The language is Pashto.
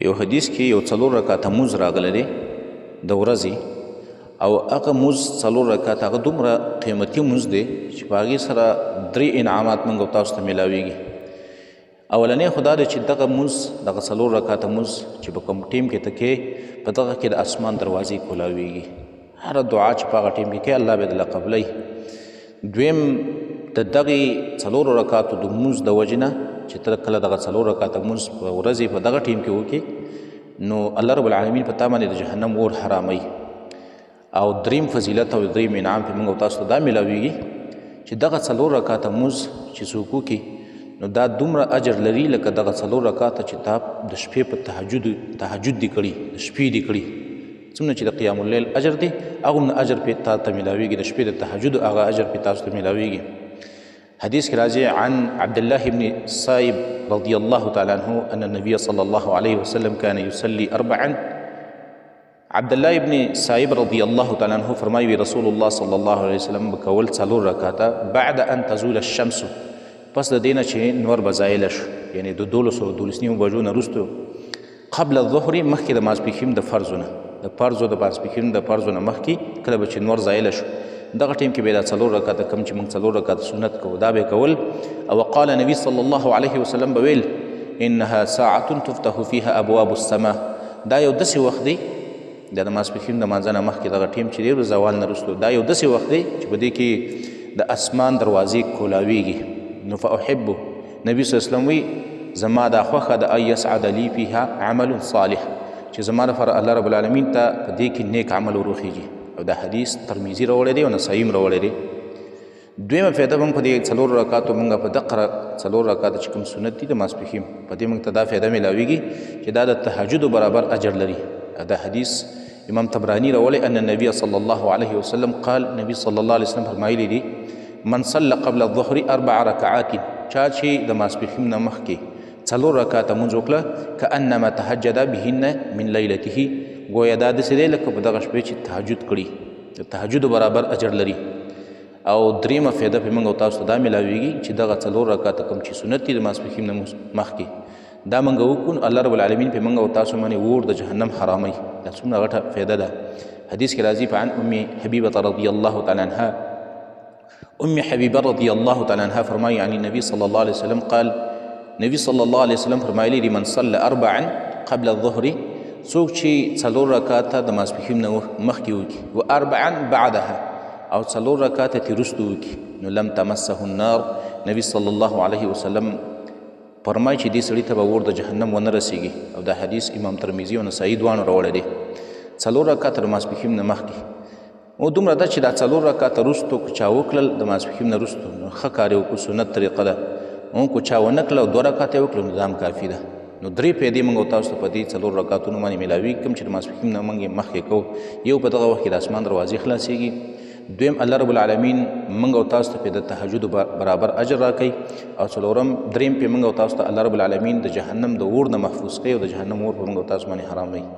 یو حدیث کې یو 4 رکعاته مونځ راغلی دی د ورځې، او هغه مونځ 4 رکعاته هغه دومره قیمتي مونځ دی چې په هغې سره 3 انعامات موږ او تاسو ته میلاویږي. اولنی خو دا دی چې دغه مونځ دغه 4 رکعاته مونځ چې په کوم ټیم کې ته کې په دغه کې د اسمان دروازې کولاویږي. هره دعا چې په هغه ټیم کې کې الله به درله قبلوي. دویم د دغې 4 رکعاتو د مونځ د وجې نه چې ته کله دغه 4 رکعاته مونځ په ورځې په دغه ټیم کې وکړې نو الله رب العالمین په تا باندې د جهنم اور حراموي. او دریم فضیلت او دریم انعام په موږ او تاسو ته دا میلاویږي چې دغه 4 رکعاته مونځ چې څوک وکړي نو دا دومره اجر لري لکه دغه 4 رکعاته چې تا د شپې په تهجد دي کړي، د شپې دي کړي. څومره چې د قیام اللیل اجر دی هغومره اجر پې تا ته میلاویږي، د شپې د تهجد هغه اجر پې تاسو ته میلاویږي. حدیث کې راځي عن عبد الله بن سائب رضي الله تعالى عنه أن النبي صلى الله عليه وسلم كان يصلي 4. عبد الله بن سائب رضي الله تعالى عنه فرمایي رسول الله صلى الله عليه وسلم بکول 4 رکعاته بعد ان تزول الشمس، پس د دینه چې نور به زایله شو، یعنی د 12 بجو نه وروسته، قبل الظهر مخکې د ماسپښین د فرضو نه، د فرضو د ماسپښین د فرضو نه مخکې کله به چې نور زایله شو دغه ټیم کې به دا 4 رکعاته کم چې موږ 4 رکعاته سنت کوو دا به کول. او قال نبی صلی الله علیه وسلم به ویل انها ساعة تفتح فيها ابواب السماء، دا یو داسې وخت دی د ماسپښین د مانځه نه مخکې دغه ټیم چې دی د زوال نه وروسته دا یو داسې وخت دی چې په دې کې د اسمان دروازې کولاویږي. نو فاحب نبی صلی الله علیه وسلم وی زما دا خوښه د ان یسعد لی فیها عمل صالح، چې زما لپاره الله رب العالمین ته په دې کې نیک عمل وروخیږي. او دا حدیث ترمذی راوړی دی او نسائی راوړی دی. دویمه فایده موږ په دې 4 رکعاتو موږ په دغه 4 رکعات چې کوم سنت دي د ماسپښین په دې موږ ته دا فایده میلاویږي چې دا د تهجد برابر اجر لري. دا حدیث امام طبرانی راوړی ان النبي صلی الله علیه وسلم قال، نبی صلی الله علیه وسلم فرمایلی دي من صلى قبل الظهر 4 رکعات، چا چې د ماسپښین نه مخکې 4 رکعاته مونځ وکړه کانما تهجد بهن من لیلته، گویا دا داسې دی لکه په دغه شپې چې تهجد کړي، د تهجد برابر اجر لري. او دریمه فایده پې موږ او تاسو ته دا میلاویږي چې دغه 4 رکعاته کوم چې سنت دي د ماسپښین نه مخکې دا موږ وکړو الله رب العالمین پې موږ او تاسو باندې اور د جهنم حراموي. دا څومره غټه فایده ده. حدیث کې راځي فعن ام حبیبه رضی الله تعالی عنها، ام حبیبه رضی الله تعالی عنها فرمایي عن النبي صلی الله علیه وسلم قال، نبی صلی الله علیه وسلم فرمایلی دي من صلى 4 قبل الظهر، څوک چې 4 رکعاته د ماسپښین نه مخکې وکړي و 4 بعدها او 4 رکعاته ترې وروسته وکړي نو لم تمسه النار، نبی صلی الله علیه وسلم فرمایي چې دې سړي ته به اور د جهنم ونه رسیږي. او دا حدیث امام ترمذي او نسائی دواړو راوړی دی. 4 رکعاته د ماسپښین نه مخکې او دومره ده چې دا 4 رکعاته وروسته که چا وکړل د ماسپښین نه وروسته نو ښه کار یې وکړو، سنت طریقه ده. او که چا ونه کړله او 2 رکعاته یې وکړل نو دا هم کافي ده. نو 3 فایدې موږ او تاسو ته په دې 4 رکعاتونو باندې میلاوي، کوم چې د ماسپښین نه موږ مخکې کوو. یو په دغه وخت کې د اسمان دروازې خلاصېږي، دویم الله رب العالمین موږ او تاسو ته په د تهجد برابر اجر راکوي، او دریم پې موږ او تاسو ته الله رب العالمین د جهنم د اور نه محفوظ کوي او د جهنم اور په موږ او تاسو باندې حراموي.